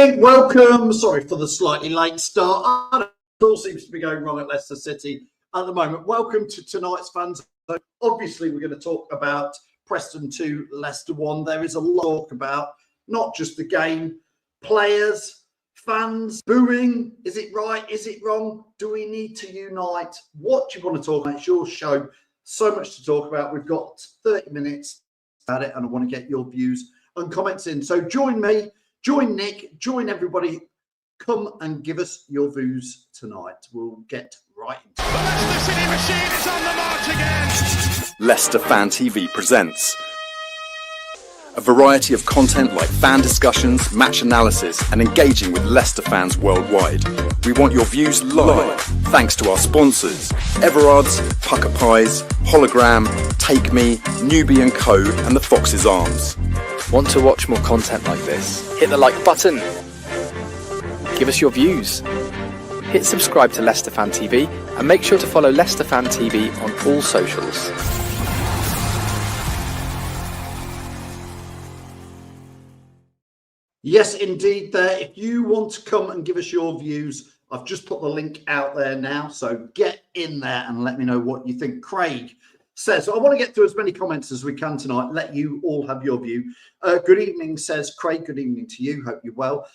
evening, welcome. Sorry for the slightly late start. It all seems to be going wrong at Leicester City at the moment. Welcome to tonight's fans. So obviously, we're going to talk about Preston 2, Leicester 1. There is a lot to talk about, not just the game, players, fans, booing. Is it right? Is it wrong? Do we need to unite? What do you want to talk about? It's your show. So much to talk about. We've got 30 minutes about it, and I want to get your views and comments in. So join me. Join Nick, join everybody. Come and give us your views tonight. We'll get right into it. The Leicester City machine is on the march again. Leicester Fan TV presents a variety of content like fan discussions, match analysis, and engaging with Leicester fans worldwide. We want your views live, thanks to our sponsors, Everard's, Pucker Pies, Hologram, Take Me, Newbie & Co, and the Fox's Arms. Want to watch more content like this? Hit the like button. Give us your views. Hit subscribe to Leicester Fan TV and make sure to follow Leicester Fan TV on all socials. Yes, indeed. There. If you want to come and give us your views, I've just put the link out there now. So get in there and let me know what you think. Craig says, I want to get through as many comments as we can tonight. Let you all have your view. Good evening, says Craig. Good evening to you. Hope you're well.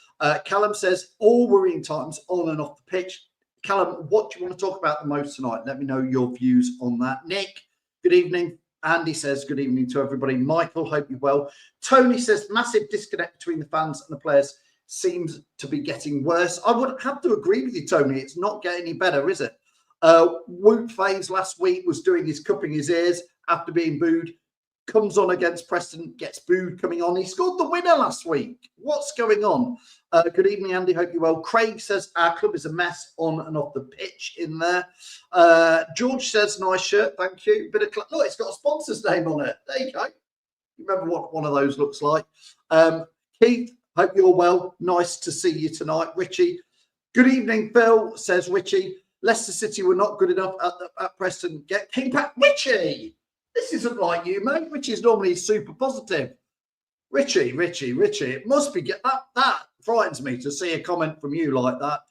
Callum says, all worrying times on and off the pitch. Callum, what do you want to talk about the most tonight? Let me know your views on that. Nick, good evening. Andy says, good evening to everybody. Michael, hope you're well. Tony says, massive disconnect between the fans and the players seems to be getting worse. I would have to agree with you, Tony. It's not getting any better, is it? Woot Faze last week was doing his cupping his ears after being booed. Comes on against Preston, gets booed coming on. He scored the winner last week. What's going on? Good evening, Andy. Hope you're well. Craig says our club is a mess on and off the pitch in there. George says nice shirt. Thank you. Bit of look, it's got a sponsor's name on it. There you go. You remember what one of those looks like. Keith, hope you're well. Nice to see you tonight. Richie, good evening. Phil says Richie. Leicester City were not good enough at Preston. Get King Pat. Richie, this isn't like you, mate. Richie's normally super positive. Richie. It must be that frightens me to see a comment from you like that.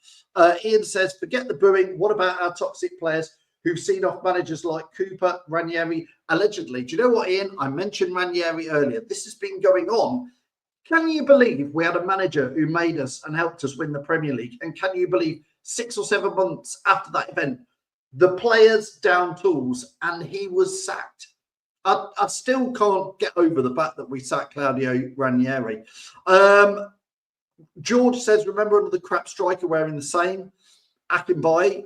Ian says, forget the booing. What about our toxic players who've seen off managers like Cooper, Ranieri, allegedly? Do you know what, Ian? I mentioned Ranieri earlier. This has been going on. Can you believe we had a manager who made us and helped us win the Premier League? And can you believe 6 or 7 months after that event, the players down tools and he was sacked? I still can't get over the fact that we sacked Claudio Ranieri. George says, remember under the crap striker wearing the same? Akinbaye,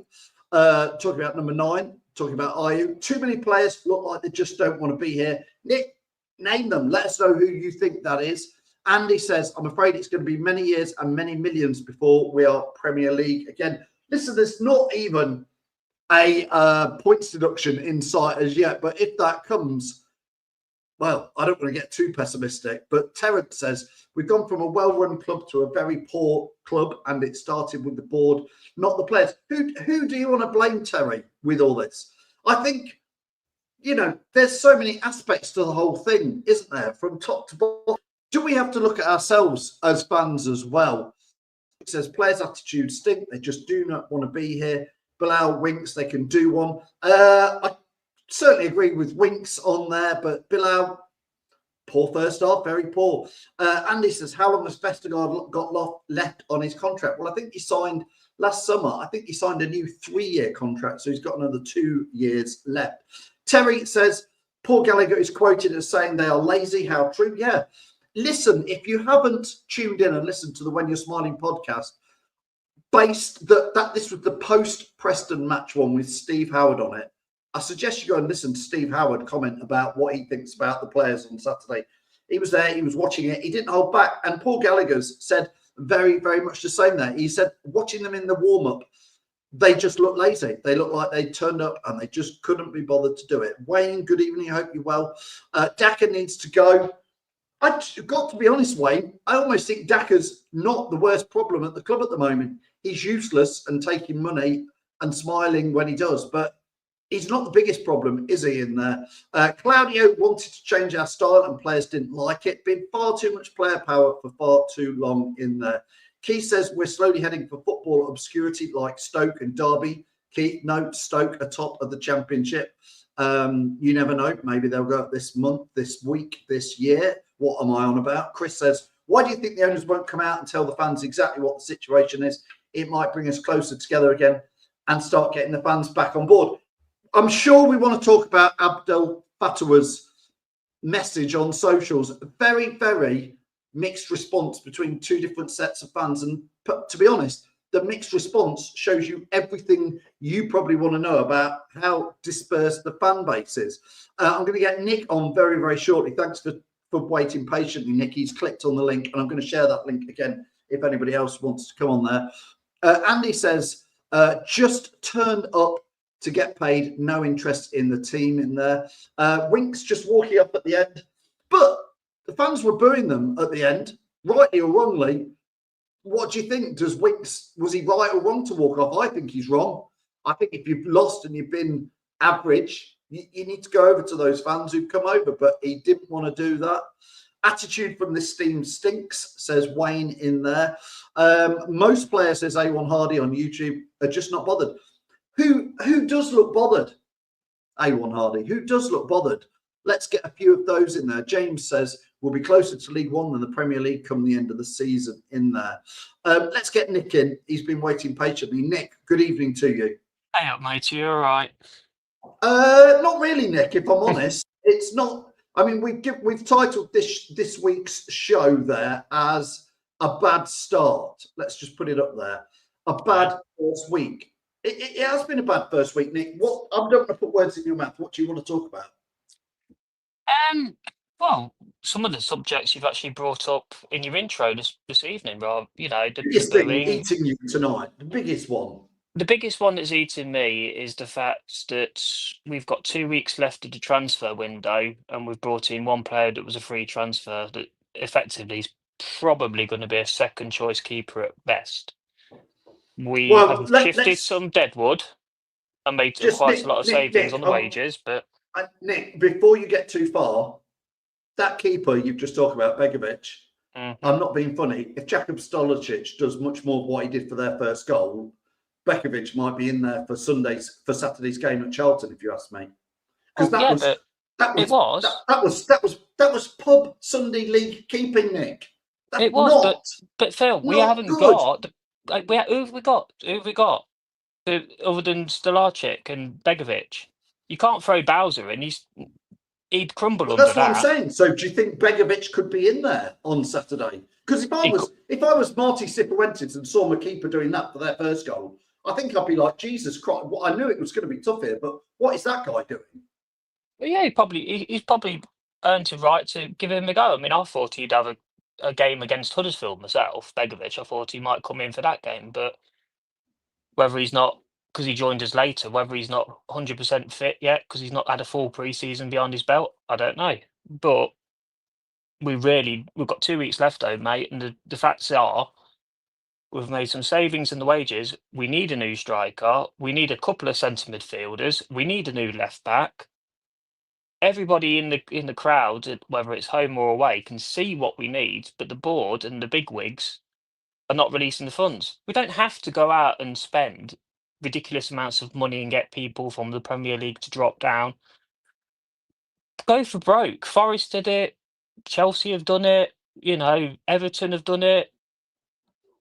talking about number 9, talking about Ayew. Too many players look like they just don't want to be here. Nick, name them. Let us know who you think that is. Andy says, I'm afraid it's going to be many years and many millions before we are Premier League again. Listen, there's not even a points deduction in sight as yet, but if that comes, well, I don't want to get too pessimistic, but Terence says, we've gone from a well-run club to a very poor club, and it started with the board, not the players. Who do you want to blame, Terry, with all this? I think, you know, there's so many aspects to the whole thing, isn't there, from top to bottom? Do we have to look at ourselves as fans as well? It says players' attitudes stink. They just do not want to be here. Bilal winks. They can do one. I certainly agree with winks on there, but Bilal, poor first half, very poor. Andy says, how long has Vestergaard got left on his contract? Well, I think he signed last summer. I think he signed a new 3-year contract, so he's got another 2 years left. Terry says, Paul Gallagher is quoted as saying they are lazy. How true? Yeah. Listen, if you haven't tuned in and listened to the When You're Smiling podcast, based that this was the post-Preston match one with Steve Howard on it, I suggest you go and listen to Steve Howard comment about what he thinks about the players on Saturday. He was there, he was watching it, he didn't hold back. And Paul Gallagher's said very, very much the same there. He said, watching them in the warm-up, they just look lazy. They look like they turned up and they just couldn't be bothered to do it. Wayne, good evening. I hope you're well. Daka needs to go. I've got to be honest, Wayne, I almost think Daka's not the worst problem at the club at the moment. He's useless and taking money and smiling when he does, but he's not the biggest problem, is he, in there? Claudio wanted to change our style and players didn't like it. Been far too much player power for far too long in there. Keith says we're slowly heading for football obscurity like Stoke and Derby. Keith, no, Stoke are top of the Championship. You never know. Maybe they'll go up this month, this week, this year. What am I on about? Chris says, why do you think the owners won't come out and tell the fans exactly what the situation is? It might bring us closer together again and start getting the fans back on board. I'm sure we want to talk about Abdel Fattah's message on socials. Very, very mixed response between two different sets of fans. And to be honest, the mixed response shows you everything you probably want to know about how dispersed the fan base is. I'm going to get Nick on very, very shortly. Thanks for waiting patiently, Nick. He's clicked on the link, and I'm going to share that link again if anybody else wants to come on there. Andy says, just turned up to get paid. No interest in the team in there. Winks just walking up at the end. But the fans were booing them at the end, rightly or wrongly. What do you think? Was he right or wrong to walk off? I think he's wrong. I think if you've lost and you've been average, you need to go over to those fans who've come over, but he didn't want to do that. Attitude from this team stinks, says Wayne in there. Most players, says A1 Hardy on YouTube, are just not bothered. Who does look bothered? A1 Hardy, who does look bothered? Let's get a few of those in there. James says we'll be closer to League One than the Premier League come the end of the season in there. Let's get Nick in. He's been waiting patiently. Nick, good evening to you. Hey up, mate. You all right? Not really, Nick, if I'm honest. It's not. I mean, we've titled this week's show there as a bad start. Let's just put it up there. A bad first week. It has been a bad first week, Nick. I'm not going to put words in your mouth. What do you want to talk about? Well, some of the subjects you've actually brought up in your intro this evening, Rob. You know, the Biggest thing booing. eating you tonight. The biggest one. The biggest one that's eating me is the fact that we've got 2 weeks left of the transfer window, and we've brought in one player that was a free transfer that effectively is probably going to be a second choice keeper at best. We have shifted some deadwood and made quite a lot of savings on the wages, but Nick, before you get too far, that keeper you've just talked about, Begovic, I'm not being funny. If Jakub Stolicic does much more of what he did for their first goal, Begovic might be in there for Saturday's game at Charlton, if you ask me. Because that was pub Sunday league keeping, Nick. It was, but Phil, we haven't got. Who have we got? Other than Stolicic and Begovic, you can't throw Bowser in. He'd crumble under that. That's what I'm saying. So, do you think Begovic could be in there on Saturday? Because if I was Marty Cifuentes and saw my keeper doing that for their first goal, I think I'd be like, Jesus Christ! I knew it was going to be tough here, but what is that guy doing? Well, yeah, he's probably earned his right to give him a go. I mean, I thought he'd have a game against Huddersfield myself, Begovic. I thought he might come in for that game, but whether he's not, because he joined us later, whether he's not 100% fit yet, because he's not had a full pre-season behind his belt, I don't know. But we've got 2 weeks left though, mate, and the facts are we've made some savings in the wages. We need a new striker. We need a couple of centre midfielders. We need a new left back. Everybody in the crowd, whether it's home or away, can see what we need, but the board and the bigwigs are not releasing the funds. We don't have to go out and spend ridiculous amounts of money and get people from the Premier League to drop down. Go for broke. Forest did it. Chelsea have done it. You know, Everton have done it.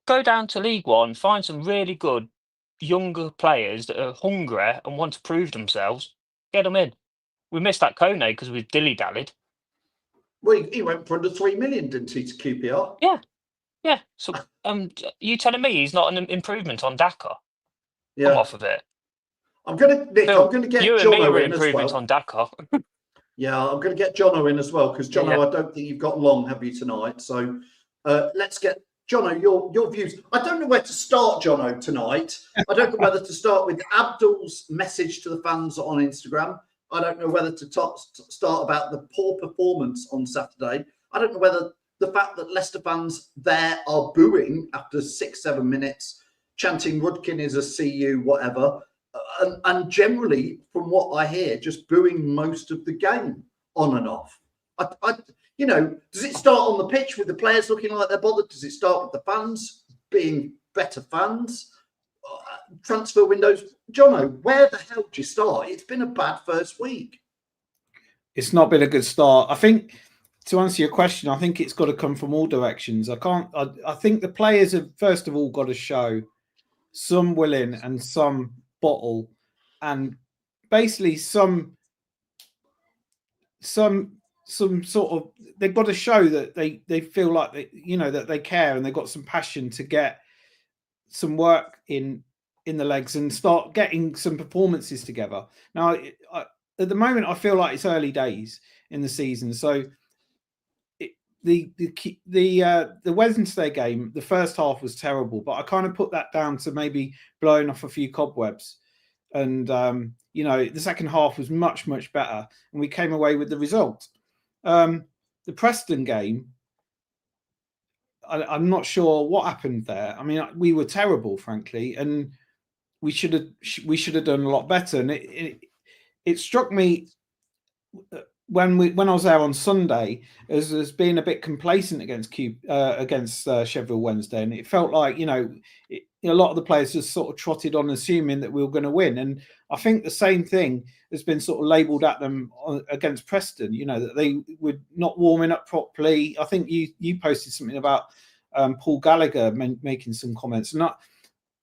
Go down to League One, find some really good younger players that are hungry and want to prove themselves. Get them in. We missed that Kone because we dilly-dallied. Well, he went for under 3 million, didn't he, to QPR? Yeah. So, you telling me he's not an improvement on Daka? Yeah. I'm off of it. I'm going to get you Jono and me were in as improvement well. on Daka. Yeah, I'm going to get Jono in as well because Jono, I don't think you've got long, have you, tonight? So let's get Jono your views. I don't know where to start, Jono, tonight. I don't know whether to start with Abdul's message to the fans on Instagram. I don't know whether to start about the poor performance on Saturday. I don't know whether the fact that Leicester fans there are booing after 6-7 minutes, chanting Rudkin is a CU, whatever, and generally, from what I hear, just booing most of the game on and off. Does it start on the pitch with the players looking like they're bothered? Does it start with the fans being better fans. Transfer windows. Jono, where the hell do you start? It's been a bad first week. It's not been a good start. I think, to answer your question, I think it's got to come from all directions. I think the players have, first of all, got to show some willing and some bottle, and basically some sort of, they've got to show that they feel like that they care, and they've got some passion to get some work in the legs and start getting some performances together. Now, at the moment, I feel like it's early days in the season, so the Wednesday game, the first half was terrible, but I kind of put that down to maybe blowing off a few cobwebs, and the second half was much better, and we came away with the result. The Preston game, I'm not sure what happened there. I mean, we were terrible, frankly, and we should have done a lot better. And it struck me when I was there on Sunday as being a bit complacent against Sheffield Wednesday, and it felt like a lot of the players just sort of trotted on, assuming that we were going to win. And I think the same thing has been sort of labelled at them against Preston. That they were not warming up properly. I think you posted something about Paul Gallagher making some comments, and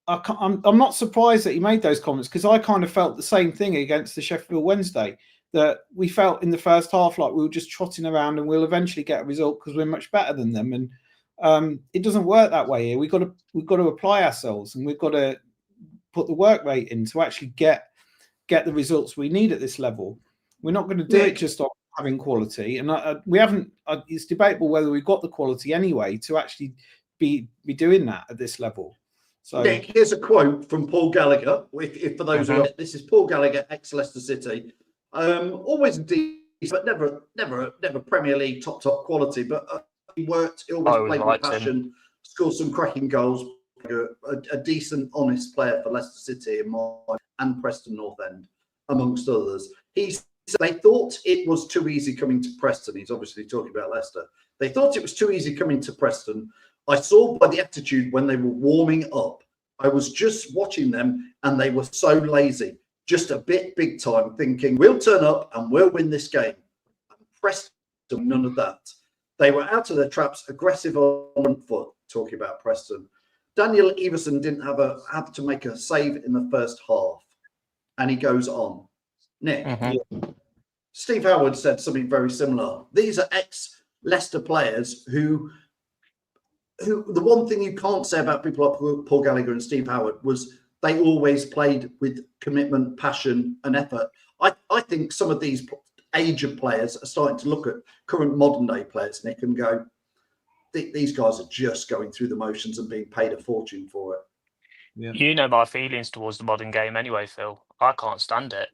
I'm not surprised that he made those comments, because I kind of felt the same thing against the Sheffield Wednesday, that we felt in the first half like we were just trotting around and we'll eventually get a result because we're much better than them. And it doesn't work that way here. We've got to apply ourselves, and we've got to put the work rate in to actually get the results we need at this level. We're not going to do it just on having quality, and we haven't. It's debatable whether we've got the quality anyway to actually be doing that at this level. So, Nick, here's a quote from Paul Gallagher. If for those who this is Paul Gallagher, ex-Leicester City. Always decent, but never Premier League top quality. But he always played with passion, scored some cracking goals. A decent, honest player for Leicester City and Preston North End, amongst others. They thought it was too easy coming to Preston. He's obviously talking about Leicester. They thought it was too easy coming to Preston. I saw by the attitude when they were warming up. I was just watching them, and they were so lazy, just a bit big time, thinking we'll turn up and we'll win this game. And Preston, none of that. They were out of their traps, aggressive on front foot. Talking about Preston, Daniel Everson didn't have to make a save in the first half, and he goes on. Nick, Steve Howard said something very similar. These are ex-Leicester players who the one thing you can't say about people like Paul Gallagher and Steve Howard was they always played with commitment, passion, and effort. I think some of these aged players are starting to look at current modern day players, Nick, and go, these guys are just going through the motions and being paid a fortune for it. Yeah. You know my feelings towards the modern game anyway, Phil. I can't stand it.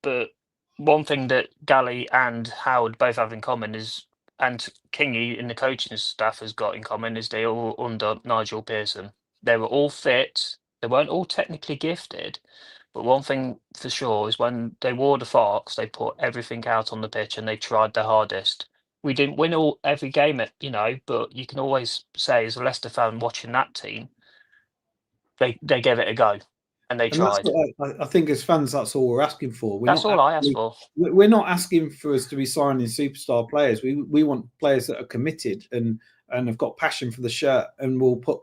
But one thing that Gally and Howard both have in common is, and Kingy in the coaching staff has got in common, is they all under Nigel Pearson. They were all fit. They weren't all technically gifted. But one thing for sure is when they wore the Fox, they put everything out on the pitch and they tried their hardest. We didn't win every game, but you can always say as a Leicester fan watching that team, they gave it a go and they tried. I think as fans, that's all we're asking for. That's all I ask for. We're not asking for us to be signing superstar players. We want players that are committed and have got passion for the shirt and will put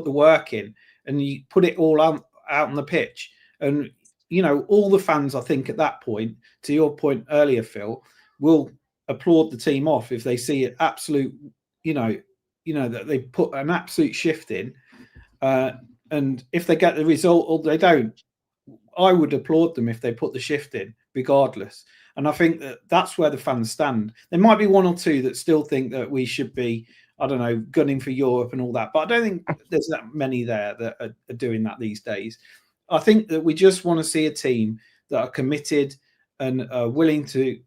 the work in, and you put it all out on the pitch. And all the fans, I think, at that point, to your point earlier, Phil, will applaud the team off if they see an absolute, that they put an absolute shift in. And if they get the result or they don't, I would applaud them if they put the shift in, regardless. And I think that's where the fans stand. There might be one or two that still think that we should be, I don't know, gunning for Europe and all that. But I don't think there's that many there that are doing that these days. I think that we just want to see a team that are committed and are willing to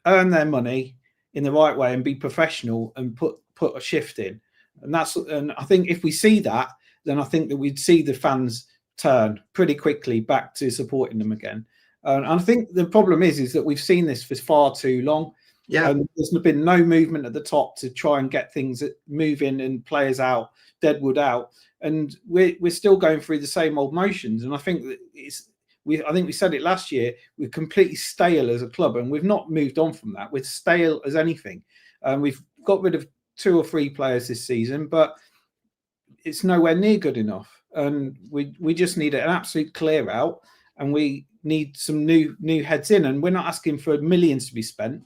earn their money in the right way and be professional and put a shift in. And I think if we see that, then I think that we'd see the fans turn pretty quickly back to supporting them again. And I think the problem is that we've seen this for far too long. Yeah. And there's been no movement at the top to try and get things moving and players out, deadwood out. And we're still going through the same old motions. And I think that I think we said it last year, we're completely stale as a club, and we've not moved on from that. We're stale as anything. We've got rid of 2 or 3 players this season, but it's nowhere near good enough. And we just need an absolute clear out, and we need some new heads in. And we're not asking for millions to be spent.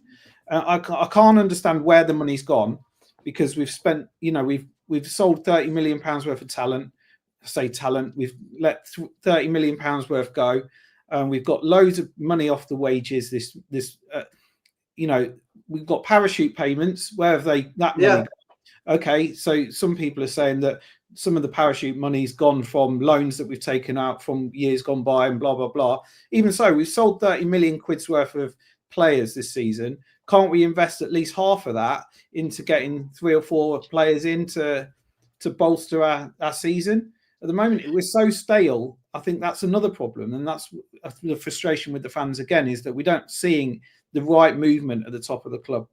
I can't understand where the money's gone, because we've spent, we've sold £30 million worth of talent. I say talent. We've let £30 million worth go. We've got loads of money off the wages. We've got parachute payments. Where have that money gone? Okay, so some people are saying that some of the parachute money's gone from loans that we've taken out from years gone by and blah, blah, blah. Even so, we've sold 30 million quid's worth of players this season. Can't we invest at least half of that into getting 3 or 4 players in to bolster our season? At the moment, we're so stale. I think that's another problem. And that's the frustration with the fans again, is that we don't seeing the right movement at the top of the club.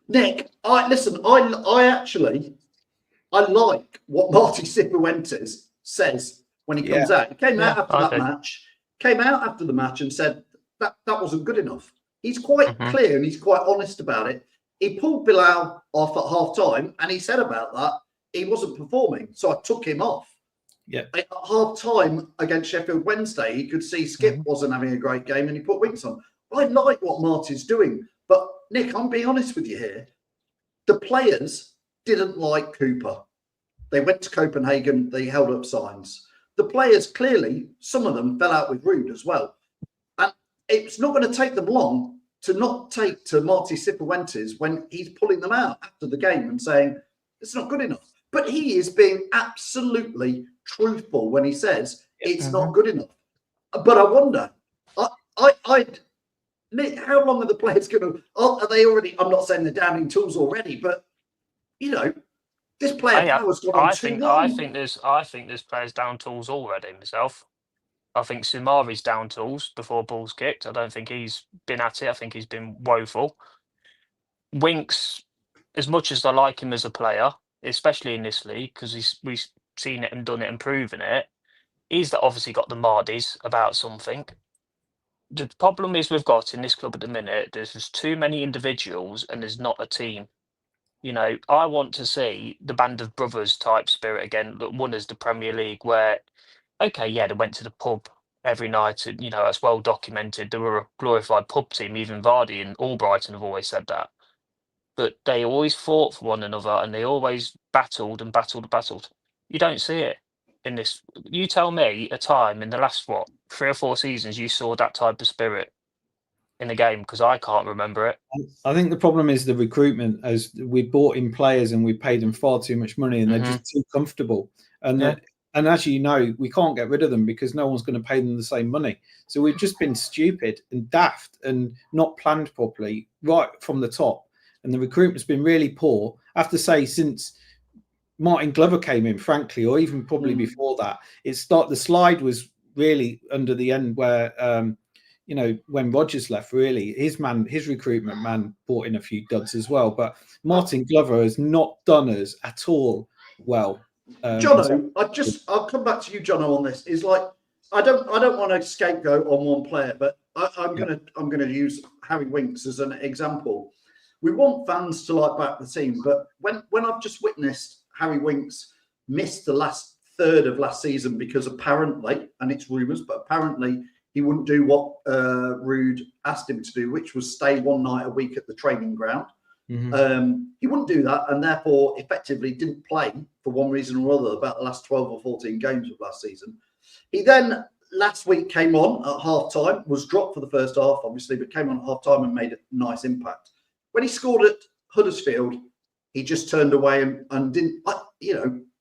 Nick, I like what Marty Cifuentes says when he comes out. He came out after that match, came out after the match and said that wasn't good enough. He's quite clear and he's quite honest about it. He pulled Bilal off at half time and he said about that he wasn't performing. So I took him off. Yeah. At half time against Sheffield Wednesday, he could see Skip wasn't having a great game and he put Winks on. I like what Marty's doing. But Nick, I'm being honest with you here. The players didn't like Cooper. They went to Copenhagen. They held up signs. The players clearly, some of them fell out with Ruud as well. And it's not going to take them long to not take to Marty Cifuentes when he's pulling them out after the game and saying, it's not good enough. But he is being absolutely truthful when he says it's not good enough. But I wonder, Nick, how long are the players going to? Are they already? I'm not saying they're downing tools already, but this player power's gone on too long. I think there's players down tools already. Myself, I think Sumari's down tools before ball's kicked. I don't think he's been at it. I think he's been woeful. Winks, as much as I like him as a player, especially in this league, because we've seen it and done it and proven it, he's obviously got the Mardis about something. The problem is we've got in this club at the minute, there's just too many individuals and there's not a team. I want to see the band of brothers type spirit again that won us the Premier League, where, okay, yeah, they went to the pub every night and, that's well documented. They were a glorified pub team. Even Vardy and Albrighton have always said that. But they always fought for one another and they always battled and battled and battled. You don't see it in this. You tell me a time in the last, 3 or 4 seasons you saw that type of spirit in the game, because I can't remember it. I think the problem is the recruitment, as we bought in players and we paid them far too much money and they're just too comfortable. And and as you know, we can't get rid of them because no one's going to pay them the same money. So we've just been stupid and daft and not planned properly right from the top. And the recruitment's been really poor. I have to say, since Martin Glover came in, frankly, or even probably before that, the slide was really under the end where, when Rodgers left, really, his recruitment man brought in a few duds as well. But Martin Glover has not done us at all well. Jono, I'll come back to you, Jono, on this. Is like, I don't want to scapegoat on one player, but I'm gonna use Harry Winks as an example. We want fans to back the team, but when I've just witnessed Harry Winks miss the last third of last season because apparently, and it's rumours, but apparently he wouldn't do what Ruud asked him to do, which was stay one night a week at the training ground. He wouldn't do that, and therefore effectively didn't play for one reason or other about the last 12 or 14 games of last season. He then last week came on at half time, was dropped for the first half, obviously, but came on at half time and made a nice impact. When he scored at Huddersfield, he just turned away and didn't,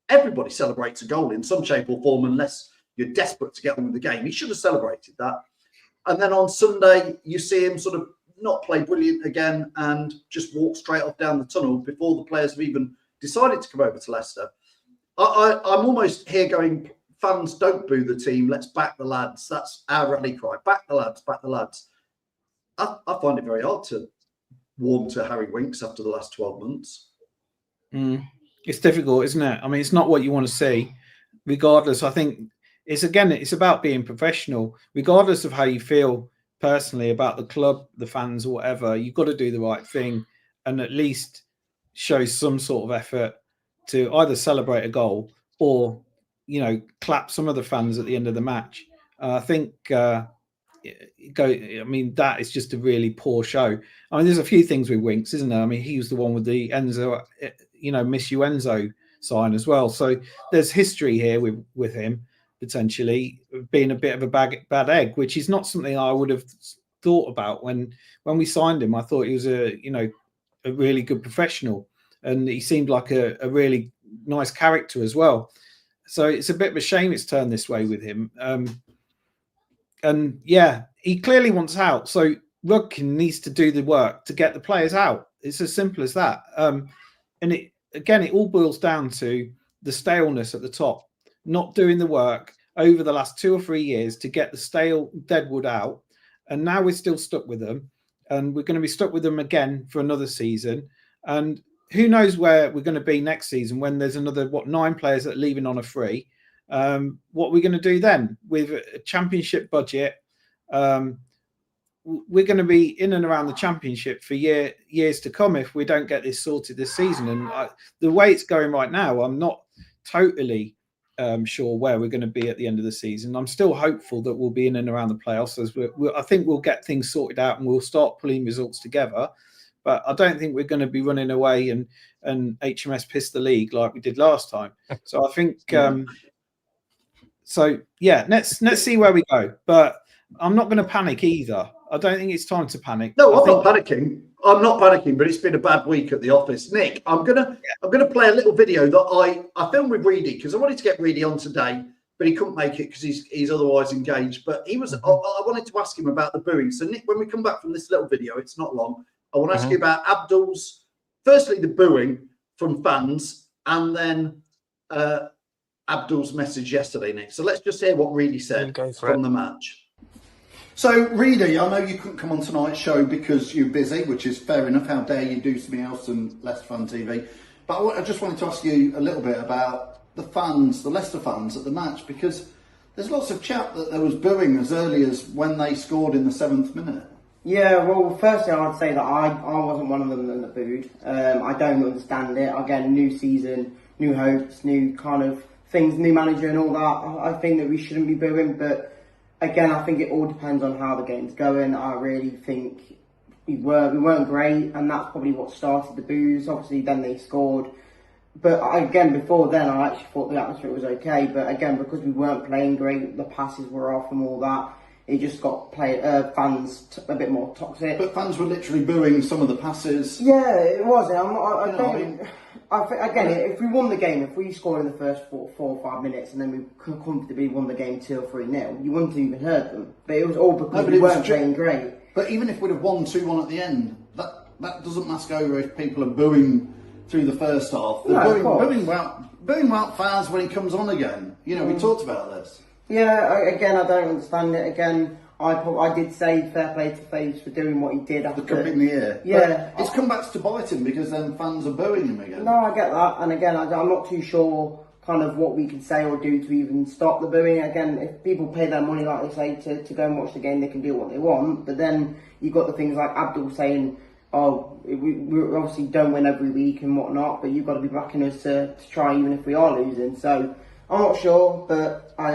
everybody celebrates a goal in some shape or form unless you're desperate to get on with the game. He should have celebrated that. And then on Sunday, you see him sort of not play brilliant again and just walk straight off down the tunnel before the players have even decided to come over to Leicester. I'm almost here going, fans, don't boo the team. Let's back the lads. That's our rally cry. Back the lads, back the lads. I find it very hard to warm to Harry Winks after the last 12 months. It's difficult, isn't it? I mean, it's not what you want to see. Regardless, I think it's about being professional. Regardless of how you feel personally about the club, the fans, or whatever, you've got to do the right thing and at least show some sort of effort to either celebrate a goal or, you know, clap some of the fans at the end of the match. I think that is just a really poor show. I mean, there's a few things with Winks, isn't there? I mean, he was the one with the Enzo, miss you Enzo sign as well. So there's history here with him potentially being a bit of a bad egg, which is not something I would have thought about when we signed him. I thought he was a really good professional, and he seemed like a really nice character as well. So it's a bit of a shame it's turned this way with him. And yeah, he clearly wants out. So Rudkin needs to do the work to get the players out. It's as simple as that. And it all boils down to the staleness at the top, not doing the work over the last 2 or 3 years to get the stale deadwood out. And now we're still stuck with them, and we're going to be stuck with them again for another season. And who knows where we're going to be next season when there's another 9 players that are leaving on a free. What are we going to do then with a championship budget? We're going to be in and around the championship for years to come if we don't get this sorted this season. And the way it's going right now, I'm not totally sure where we're going to be at the end of the season. I'm still hopeful that we'll be in and around the playoffs. I think we'll get things sorted out and we'll start pulling results together. But I don't think we're going to be running away and HMS piss the league like we did last time. So I think, let's see where we go. But I'm not going to panic either. I don't think it's time to panic. No, I'm not panicking. I'm not panicking, but it's been a bad week at the office. Nick, I'm gonna play a little video that I filmed with Reedy because I wanted to get Reedy on today, but he couldn't make it because he's otherwise engaged. But he was. I wanted to ask him about the booing. So Nick, when we come back from this little video, it's not long. I want to ask you about Abdul's. Firstly, the booing from fans, and then Abdul's message yesterday, Nick. So let's just hear what Reedy said from the match. So, Reedy, I know you couldn't come on tonight's show because you're busy, which is fair enough. How dare you do something else than Leicester Fan TV? But I just wanted to ask you a little bit about the fans, the Leicester fans at the match, because there's lots of chat that there was booing as early as when they scored in the 7th minute. Yeah, well, firstly, I'd say that I wasn't one of them that booed. I don't understand it. Again, new season, new hopes, new kind of things, new manager and all that. I think that we shouldn't be booing, but again, I think it all depends on how the game's going. I really think we weren't great, and that's probably what started the boos. Obviously, then they scored. But again, before then, I actually thought the atmosphere was okay. But again, because we weren't playing great, the passes were off and all that, it just got fans a bit more toxic. But fans were literally booing some of the passes. Yeah, it was. Again, if we won the game, if we scored in the first 4 or 5 minutes and then we comfortably won the game 2 or 3-0, you wouldn't have even heard them. But it was all because we weren't playing great. But even if we'd have won 2-1 at the end, that doesn't mask over if people are booing through the first half. They're booing out fans when he comes on again. You know, we talked about this. Yeah, again, I don't understand it. Again, I did say fair play to Faves for doing what he did after the cup in the ear. Yeah, but it's come back to bite him because then fans are booing him again. No, I get that, and again, I'm not too sure kind of what we can say or do to even stop the booing. Again, if people pay their money, like they say, to go and watch the game, they can do what they want. But then you've got the things like Abdul saying, "Oh, we obviously don't win every week and whatnot, but you've got to be backing us to try even if we are losing." So I'm not sure, but I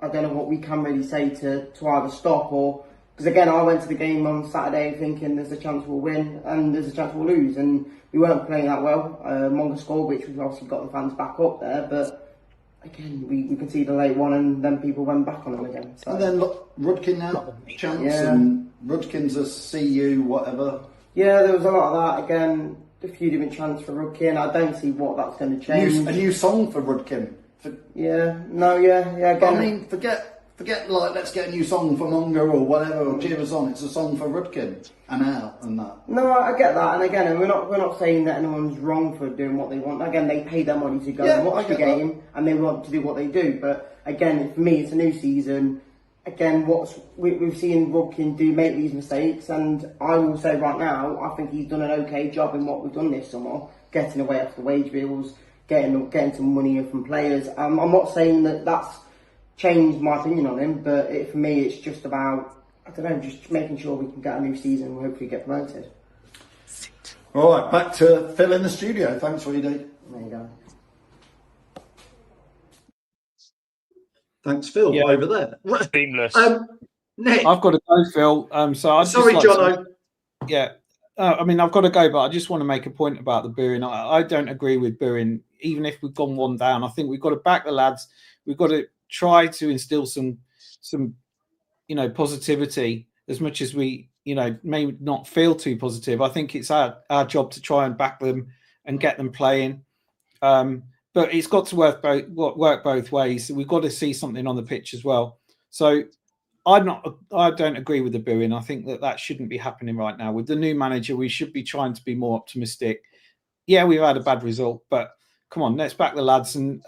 don't know what we can really say to either stop or... Because again, I went to the game on Saturday thinking there's a chance we'll win and there's a chance we'll lose. And we weren't playing that well. Monga scored, which we've obviously got the fans back up there. But again, we conceded a late one and then people went back on them again. So. And then look, Rudkin now, chance, and Rudkin's a CU, whatever. Yeah, there was a lot of that. Again, a few different chances for Rudkin. I don't see what that's going to change. A new song for Rudkin. Again, but I mean, forget like let's get a new song for Monga or whatever or cheer us on. It's a song for Rudkin and out and that. No, I get that, and again, we're not saying that anyone's wrong for doing what they want. Again, they pay their money to go and watch the game, and they want to do what they do. But again, for me, it's a new season. again, we've seen Rudkin make these mistakes, and I will say right now, I think he's done an okay job in what we've done this summer, getting away off the wage bills, getting some money in from players. I'm not saying that that's changed my opinion on him, but for me, it's just about, I don't know, just making sure we can get a new season and hopefully get promoted. All right, back to Phil in the studio. Thanks, Reedy. There you go. Thanks, Phil, Yeah. over there. Seamless. Nick. I've got to go, Phil. So I Sorry, Jono. Yeah. I mean, I've got to go, but I just want to make a point about the booing. I don't agree with booing, even if we've gone one down. I think we've got to back the lads. We've got to try to instill some positivity as much as we, may not feel too positive. I think it's our job to try and back them and get them playing. But it's got to work both ways. We've got to see something on the pitch as well. So I don't agree with the booing. I think that shouldn't be happening right now. With the new manager, we should be trying to be more optimistic. Yeah, we've had a bad result, but come on, let's back the lads and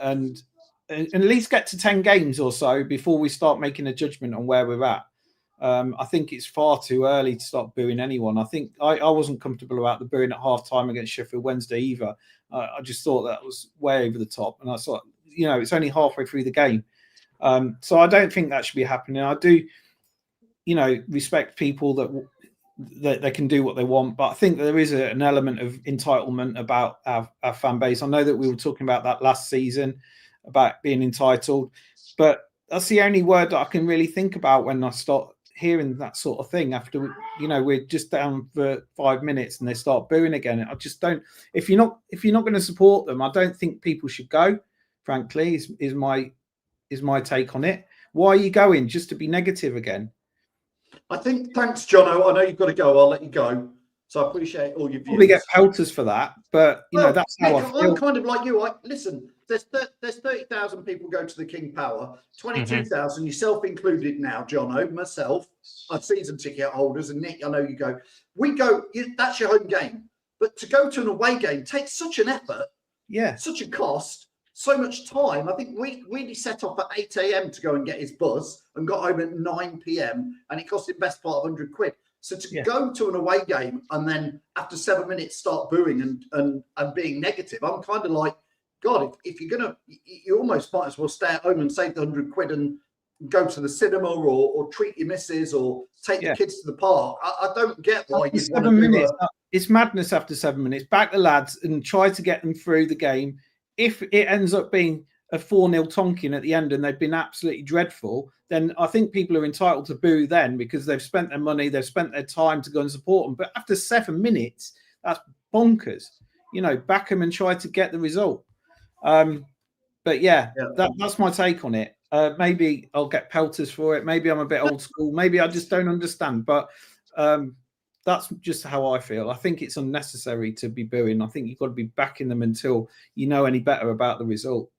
at least get to 10 games or so before we start making a judgment on where we're at. I think it's far too early to start booing anyone. I think I wasn't comfortable about the booing at half-time against Sheffield Wednesday either. I just thought that was way over the top. And I thought, it's only halfway through the game. So I don't think that should be happening. I do, respect people that they can do what they want. But I think there is an element of entitlement about our fan base. I know that we were talking about that last season, about being entitled. But that's the only word that I can really think about when I start hearing that sort of thing after, we're just down for 5 minutes and they start booing again. I just don't. If you're not going to support them, I don't think people should go. Frankly, is my take on it. Why are you going? Just to be negative again? I think. Thanks, Jono. I know you've got to go. I'll let you go. So I appreciate all your views. Probably get pelters for that, but that's how Nick, I feel. I'm kind of like you. Listen. There's 30,000 people go to the King Power, 22,000, yourself included now, Jono, myself, our season ticket holders, and Nick, I know you go. We go, that's your home game. But to go to an away game takes such an effort, such a cost, so much time. I think we set off at 8 a.m. to go and get his bus and got home at 9 p.m. and it cost him best part of £100. So to go to an away game and then after 7 minutes start booing and being negative, I'm kind of like, God, if you're going to, you almost might as well stay at home and save the £100 and go to the cinema or treat your missus or take the kids to the park. I don't get why you 7 minutes. It's madness after 7 minutes. Back the lads and try to get them through the game. If it ends up being a 4-0 Tonkin at the end and they've been absolutely dreadful, then I think people are entitled to boo then because they've spent their money, they've spent their time to go and support them. But after 7 minutes, that's bonkers. Back them and try to get the result. But that's my take on it. Maybe I'll get pelters for it. Maybe I'm a bit old school. Maybe I just don't understand. But that's just how I feel. I think it's unnecessary to be booing. I think you've got to be backing them until you know any better about the result.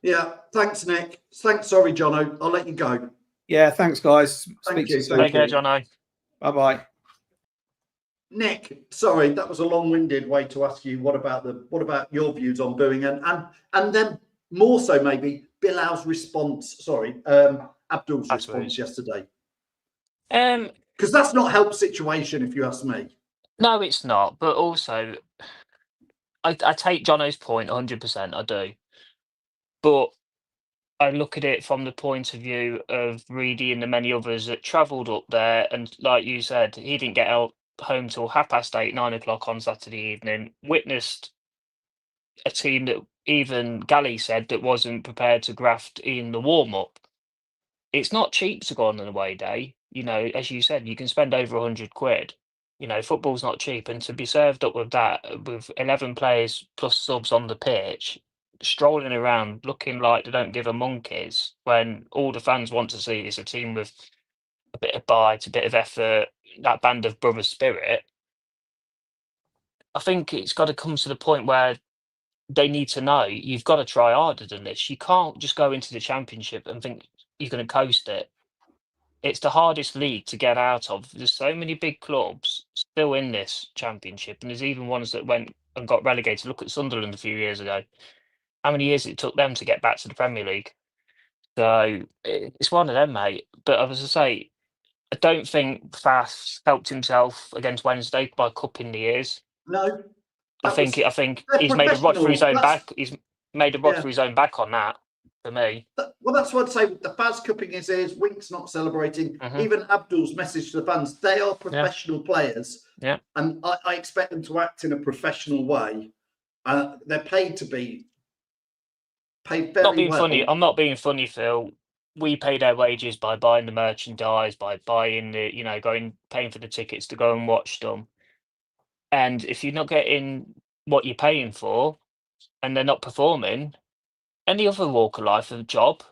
Yeah. Thanks, Nick. Thanks. Sorry, Jono. I'll let you go. Yeah. Thanks, guys. Thank you. Take care, Jono. Bye-bye. Nick, sorry, that was a long-winded way to ask you what about your views on booing and then more so maybe Bilas' response. Sorry, Abdul's response yesterday. Because that's not helped situation, if you ask me. No, it's not. But also, I take Jono's point 100%. I do, but I look at it from the point of view of Reedy and the many others that travelled up there, and like you said, he didn't get out home till 8:30, 9 o'clock on Saturday evening, witnessed a team that even Gally said that wasn't prepared to graft in the warm-up. It's not cheap to go on an away day. As you said, you can spend over £100. Football's not cheap, and to be served up with that, with 11 players plus subs on the pitch, strolling around looking like they don't give a monkeys, when all the fans want to see is a team with a bit of bite, a bit of effort, that band of brother spirit. I think it's got to come to the point where they need to know you've got to try harder than this. You can't just go into the Championship and think you're going to coast it. It's the hardest league to get out of. There's so many big clubs still in this Championship, and there's even ones that went and got relegated. Look at Sunderland a few years ago. How many years it took them to get back to the Premier League? So it's one of them, mate. But as I say, I don't think Faf helped himself against Wednesday by cupping the ears. No, I that was think they're he's made a rod for his professional. own back. He's made a rod Yeah. for his own back on that. For me, Well, that's what I'd say. The Faz cupping his ears, Wink's not celebrating. Mhm. Even Abdul's message to the fans: they are professional players, Yeah. and I expect them to act in a professional way. They're paid to be paid very not being well. funny. I'm not being funny, Phil. We pay their wages by buying the merchandise, by buying the, paying for the tickets to go and watch them. And if you're not getting what you're paying for, and they're not performing, any other walk of life of a job,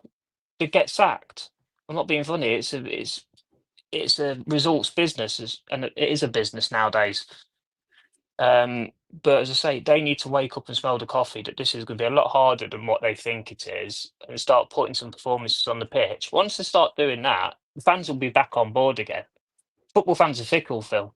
they get sacked. I'm not being funny. It's a results business, and it is a business nowadays. But as I say, they need to wake up and smell the coffee that this is going to be a lot harder than what they think it is, and start putting some performances on the pitch. Once they start doing that, the fans will be back on board again. Football fans are fickle, Phil.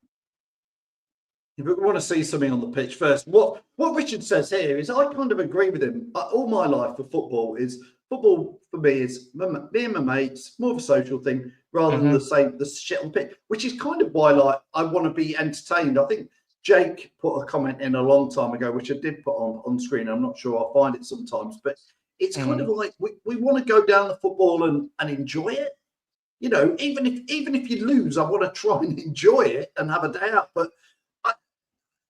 But we want to see something on the pitch first. What Richard says here is I kind of agree with him. All my life for football for me is me and my mates, more of a social thing rather than the shit on pitch, which is kind of why I want to be entertained. I think Jake put a comment in a long time ago, which I did put on screen. I'm not sure I'll find it sometimes, but it's kind of like we want to go down the football and enjoy it. Even if you lose, I want to try and enjoy it and have a day out. But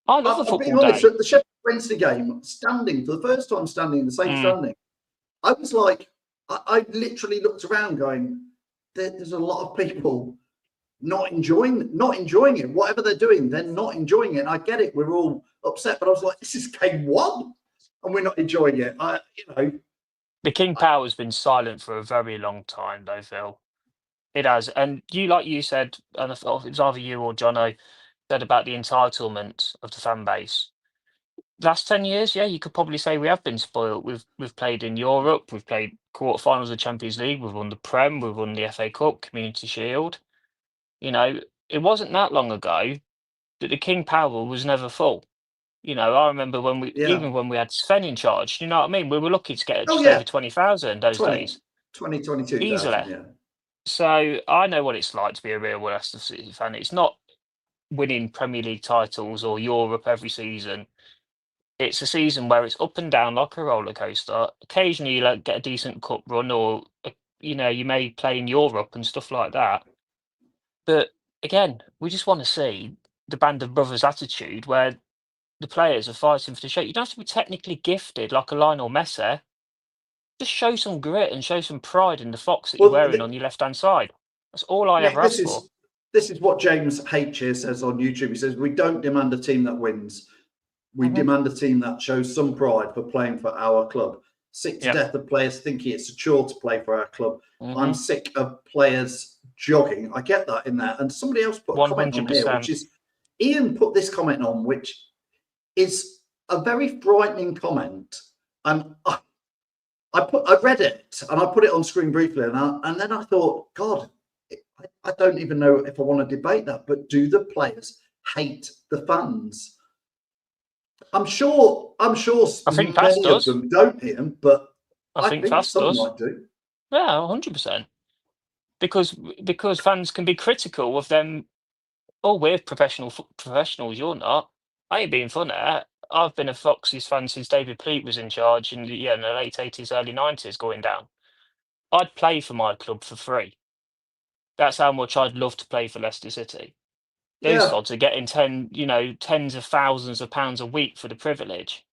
I love a I'll be football honest, day. at the Sheffield Wednesday game, standing for the first time, standing in the same standing, I was like, I literally looked around, going, "There's a lot of people not enjoying it. Whatever they're doing, they're not enjoying it." And I get it; we're all upset, but I was like, "This is game one, and we're not enjoying it." The King Power's been silent for a very long time, though, Phil. It has, and like you said, and I thought it was either you or Jono said about the entitlement of the fan base. Last 10 years, yeah, you could probably say we have been spoiled. We've played in Europe, we've played quarterfinals of Champions League, we've won the Prem, we've won the FA Cup, Community Shield. It wasn't that long ago that the King Power was never full. I remember even when we had Sven in charge, you know what I mean? We were lucky to get just over 20,000 those days. 22,000, Easily. yeah. So I know what it's like to be a real Leicester City fan. It's not winning Premier League titles or Europe every season. It's a season where it's up and down like a roller coaster. Occasionally, you get a decent cup run, or you may play in Europe and stuff like that. But again, we just want to see the band of brothers attitude where the players are fighting for the shake. You don't have to be technically gifted like a Lionel Messi. Just show some grit and show some pride in the fox that you're wearing on your left-hand side. That's all I ever ask for. This is what James H here says on YouTube. He says, "We don't demand a team that wins. We demand a team that shows some pride for playing for our club. Sick to death of players thinking it's a chore to play for our club. I'm sick of players jogging." I get that in there. And somebody else put a comment on here, which is Ian put this comment on, which is a very frightening comment. And I read it and I put it on screen briefly, and then I thought, God, I don't even know if I want to debate that. But do the players hate the fans? I'm sure. I think many of them don't, Ian, but I think some might do. Yeah, 100%. Because fans can be critical of them. Oh, we're professionals. You're not. I ain't being funny. I've been a Foxes fan since David Pleat was in charge in the late 80s, early 90s, going down. I'd play for my club for free. That's how much I'd love to play for Leicester City. Those gods are getting tens of thousands of pounds a week for the privilege.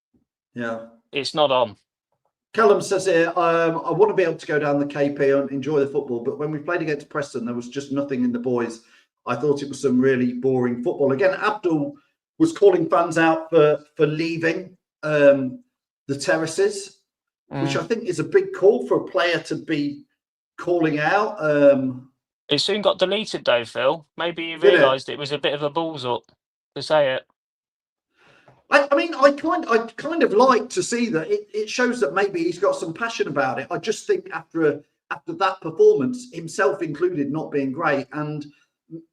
Yeah. It's not on. Callum says here, I want to be able to go down the KP and enjoy the football, but when we played against Preston, there was just nothing in the boys. I thought it was some really boring football. Again, Abdul was calling fans out for leaving the terraces, which I think is a big call for a player to be calling out. It soon got deleted though, Phil. Maybe he realised it was a bit of a balls up to say it. I mean, I kind of like to see that it shows that maybe he's got some passion about it. I just think after that performance, himself included, not being great, and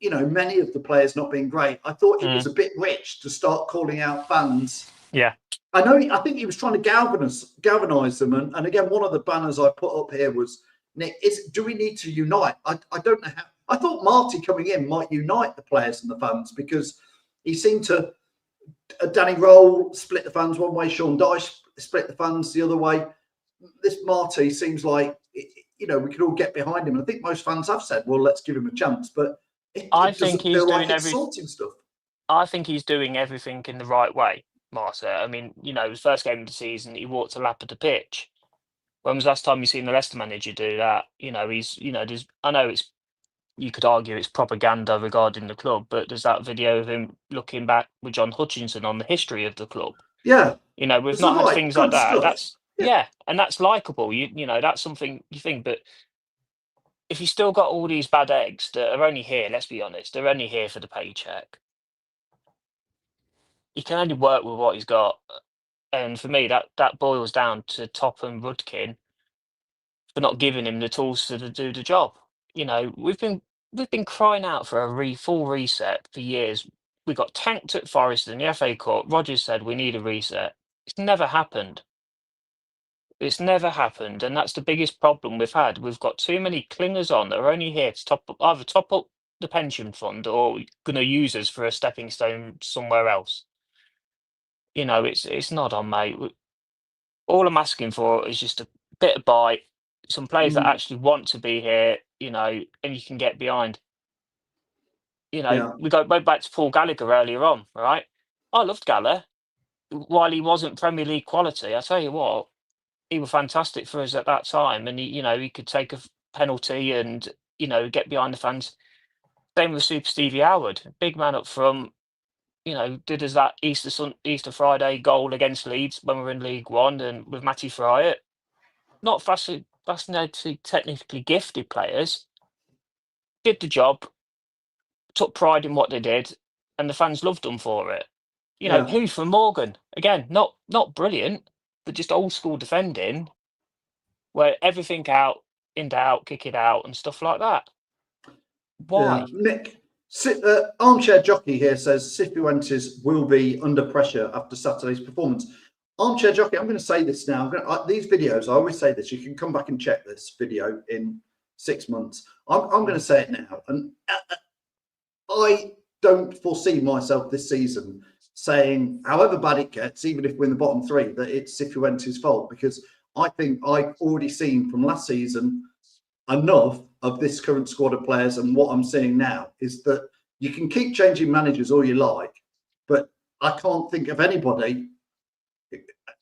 many of the players not being great, I thought it was a bit rich to start calling out fans. Yeah, I think he was trying to galvanise them, and again, one of the banners I put up here was Nick, do we need to unite? I don't know how. I thought Marty coming in might unite the players and the fans, because he seemed to. Danny Roll split the fans one way, Sean Dyche split the fans the other way. This Marty seems like, we could all get behind him. I think most fans have said, well, let's give him a chance. But I think he's doing sorting stuff. I think he's doing everything in the right way, Marta. I mean, his first game of the season, he walked a lap of the pitch. When was the last time you seen the Leicester manager do that? I know you could argue it's propaganda regarding the club, but there's that video of him looking back with John Hutchinson on the history of the club. Yeah. We've not had things like that. Stuff. That's and that's likable. That's something you think, but if you still got all these bad eggs that are only here, let's be honest, they're only here for the paycheck. He can only work with what he's got. And for me, that boils down to Top and Rudkin for not giving him the tools to do the job. We've been crying out for a full reset for years. We got tanked at Forest in the FA Cup. Rodgers said we need a reset. It's never happened. It's never happened, and that's the biggest problem we've had. We've got too many clingers on that are only here to either top up the pension fund or going to use us for a stepping stone somewhere else. It's not on, mate. All I'm asking for is just a bit of bite, some players that actually want to be here, and you can get behind. We went back to Paul Gallagher earlier on, right? I loved Gallagher. While he wasn't Premier League quality, I tell you what, he was fantastic for us at that time, and he could take a penalty and get behind the fans. Same with Super Stevie Howard, big man up front. Did us that Easter Friday goal against Leeds when we were in League One, and with Matty Fryatt, not fascinating, technically gifted players, did the job, took pride in what they did, and the fans loved them for it. Who from Morgan? Again, not brilliant, but just old school defending, where everything out, in doubt, kick it out, and stuff like that. Why? Nick, Armchair Jockey here says Cifuentes will be under pressure after Saturday's performance. Armchair Jockey, I'm going to say this now. These videos, I always say this. You can come back and check this video in 6 months. I'm going to say it now, and I don't foresee myself this season saying, however bad it gets, even if we're in the bottom three, that it's Cifuentes' fault, because I think I've already seen from last season enough of this current squad of players, and what I'm seeing now is that you can keep changing managers all you like, but I can't think of anybody.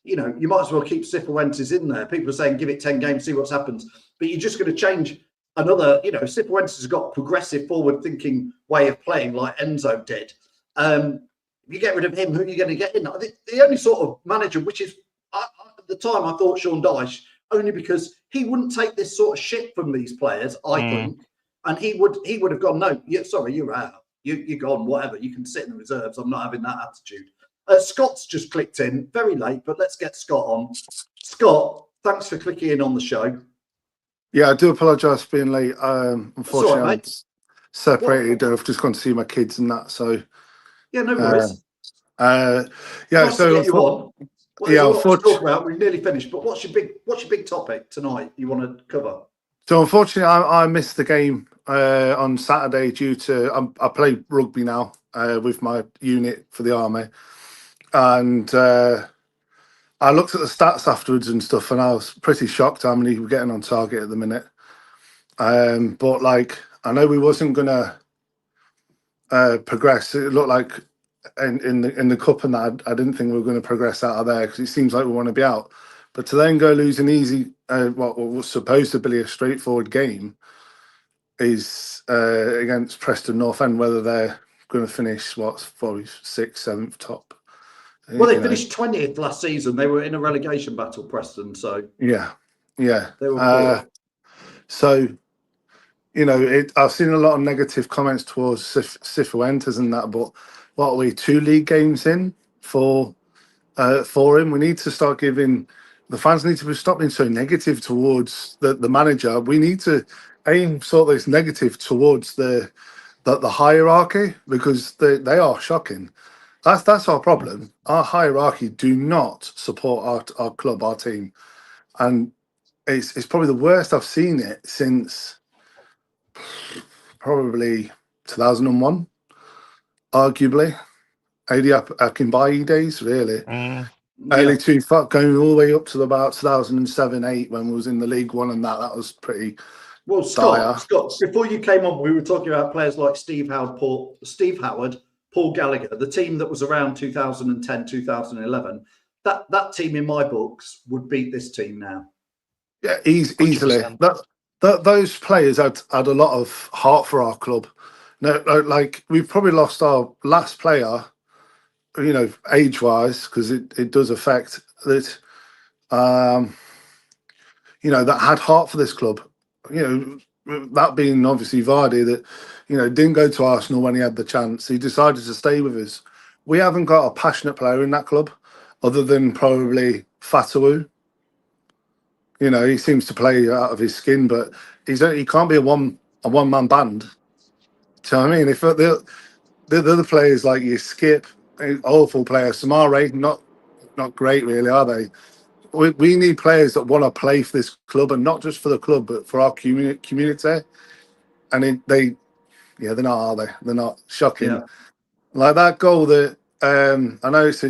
You might as well keep Cifuentes in there. People are saying give it 10 games, see what happens, but you're just going to change another. Cifuentes has got progressive, forward-thinking way of playing like Enzo did. If you get rid of him, who are you going to get in? I think the only sort of manager, which is at the time I thought Sean Dyche, only because he wouldn't take this sort of shit from these players, I think, and he would have gone, no, sorry, you're out, you're gone, whatever, you can sit in the reserves, I'm not having that attitude. Scott's just clicked in very late, but let's get Scott on. Scott, thanks for clicking in on the show. Yeah, I do apologise for being late. Unfortunately, right, I'm separated. I've just gone to see my kids and that, so yeah, no worries. Yeah, nice so to get you on. Well, yeah, to talk about. We've nearly finished, but what's your big topic tonight you want to cover? So unfortunately, I missed the game on Saturday due to I play rugby now with my unit for the army, and I looked at the stats afterwards and stuff, and I was pretty shocked how many were getting on target at the minute. But I know we wasn't gonna progress. It looked like in the cup and that I didn't think we were going to progress out of there, because it seems like we want to be out. But to then go lose an easy, what was supposed to be a straightforward game, is against Preston North End, whether they're going to finish probably 6th, 7th top. Well, they finished 20th last season. They were in a relegation battle, Preston. So yeah, they were. So I've seen a lot of negative comments towards Cifuentes and that, but what are we, 2 league games in for him? We need to start giving the fans need to stop being so negative towards the manager. We need to aim sort of this negative towards the hierarchy, because they are shocking. That's our problem. Our hierarchy do not support our club, our team, and it's probably the worst I've seen it since probably 2001, arguably. Adi Akinbaye days, really. Early going all the way up to about 2007-8 when we was in the League One, and that was pretty. Well, Scott, before you came on, we were talking about players like Steve Howard, Paul Gallagher, the team that was around 2010, 2011. That team in my books would beat this team now. Yeah, easily. Those players had a lot of heart for our club. No, like we've probably lost our last player, you know, age-wise, because it does affect that. You know, that had heart for this club. You know, that being obviously Vardy, that, you know, didn't go to Arsenal when he had the chance. He decided to stay with us. We haven't got a passionate player in that club, other than probably Fatawu. You know, he seems to play out of his skin, but he can't be a one-man band. Do you know what I mean? If the other players like you, Skip, awful player, Samare, not great really, are they? We need players that want to play for this club, and not just for the club, but for our community. And they're not, are they? They're not. Shocking. Yeah. Like that goal that I know it's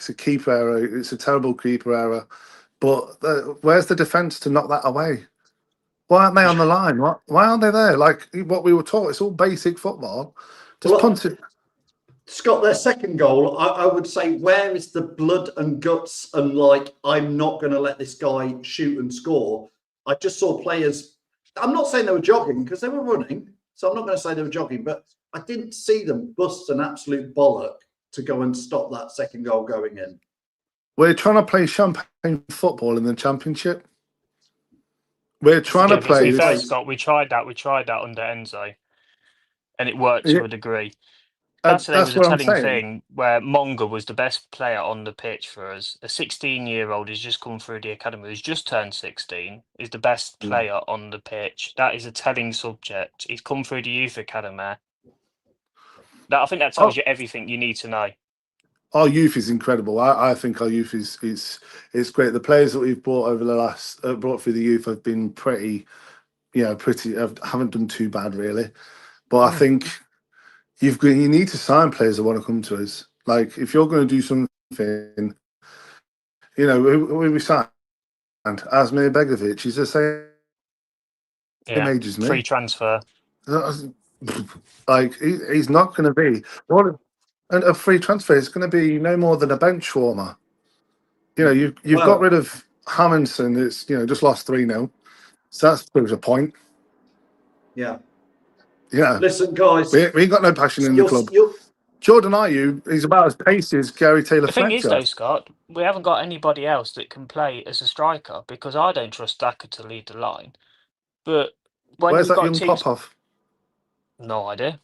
a keeper error. It's a terrible keeper error, but where's the defence to knock that away? Why aren't they on the line? Why aren't they there? Like what we were taught, it's all basic football. Just punt it. Scott, their second goal, I would say, where is the blood and guts and like, I'm not going to let this guy shoot and score? I just saw players, I'm not saying they were jogging because they were running, so I'm not going to say they were jogging, but I didn't see them bust an absolute bollock to go and stop that second goal going in. We're trying to play champagne football in the Championship. We're trying to play. To be fair, Scott, we tried that under Enzo, and it worked to a degree. Saturday was a telling thing where Monga was the best player on the pitch for us. A 16-year-old who's just come through the academy, who's just turned 16, is the best player on the pitch. That is a telling subject. He's come through the youth academy. I think that tells you everything you need to know. Our youth is incredible. I think our youth is great. The players that we've brought over the last brought through the youth have been pretty haven't done too bad really. But I think you need to sign players that want to come to us. Like if you're going to do something, you know, we signed Asmir Begovic. He's the same age as me. Free transfer. Like he's not going to be and a free transfer is going to be no more than a bench warmer. You know, you've got rid of Hamilton. It's just lost 3-0, so that's a point. Yeah. Yeah. Listen, guys, we ain't got no passion in the club. Jordan Ayew, he's about as pacey as Gary Taylor. The thing is, though, Scott, we haven't got anybody else that can play as a striker because I don't trust Daka to lead the line. But where's that young Popov? No idea.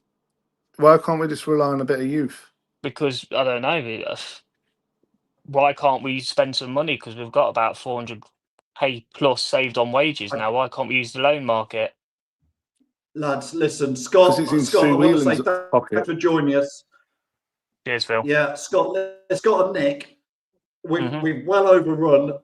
Why can't we just rely on a bit of youth? Because I don't know. Why can't we spend some money? Because we've got about 400k plus saved on wages now. Why can't we use the loan market? Lads, listen, Scott, I want to say thanks for joining us. Cheers, Phil. Yeah, Scott and Nick, we've well overrun.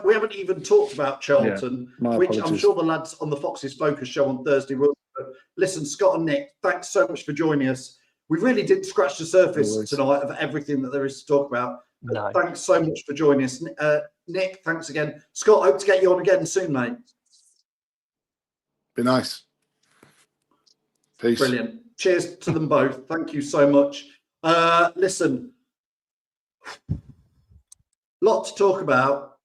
We haven't even talked about Charlton, which I'm sure the lads on the Fox's Focus show on Thursday will. But listen, Scott and Nick, thanks so much for joining us. We really did scratch the surface tonight of everything that there is to talk about. No. Thanks so much for joining us. Nick, thanks again. Scott, hope to get you on again soon, mate. Be nice. Peace. Brilliant. Cheers to them both. Thank you so much. Listen, lot to talk about.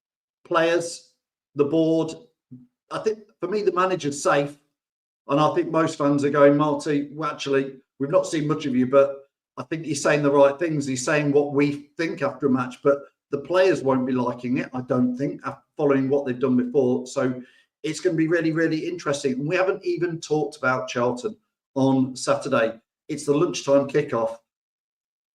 Players, the board. I think for me, the manager's safe. And I think most fans are going, Marty, well, actually, we've not seen much of you, but I think he's saying the right things. He's saying what we think after a match, but the players won't be liking it, I don't think, following what they've done before. So it's going to be really, really interesting. And we haven't even talked about Charlton on Saturday. It's the lunchtime kickoff.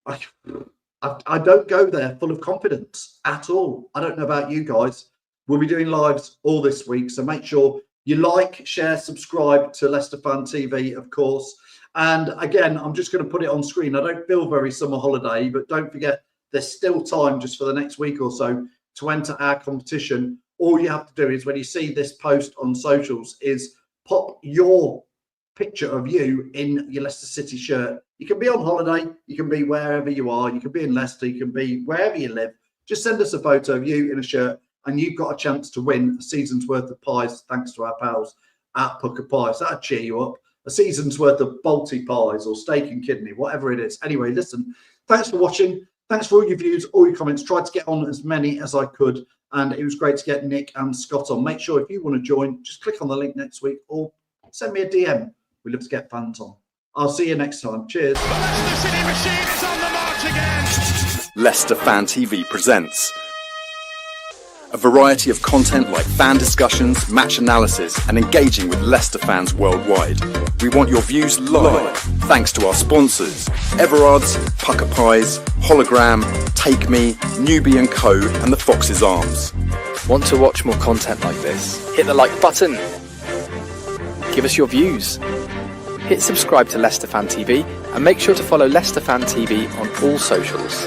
I don't go there full of confidence at all. I don't know about you guys. We'll be doing lives all this week, so make sure you like, share, subscribe to Leicester Fan TV, of course. And again, I'm just going to put it on screen. I don't feel very summer holiday, but don't forget, there's still time just for the next week or so to enter our competition All you have to do is when you see this post on socials is pop your picture of you in your Leicester City shirt. You can be on holiday, you can be wherever you are, you can be in Leicester, you can be wherever you live. Just send us a photo of you in a shirt and you've got a chance to win a season's worth of pies thanks to our pals at Pucker Pies. That'll cheer you up. A season's worth of Balti pies or steak and kidney, whatever it is. Anyway, listen, thanks for watching. Thanks for all your views, all your comments. Tried to get on as many as I could. And it was great to get Nick and Scott on. Make sure if you want to join, just click on the link next week or send me a DM. We love to get fans on. I'll see you next time. Cheers. The Leicester City machine is on the march again. Leicester Fan TV presents a variety of content like fan discussions, match analysis, and engaging with Leicester fans worldwide. We want your views live, thanks to our sponsors, Everard's, Pucker Pies, Hologram, Take Me, Newbie & Co, and the Fox's Arms. Want to watch more content like this? Hit the like button. Give us your views. Hit subscribe to Leicester Fan TV and make sure to follow Leicester Fan TV on all socials.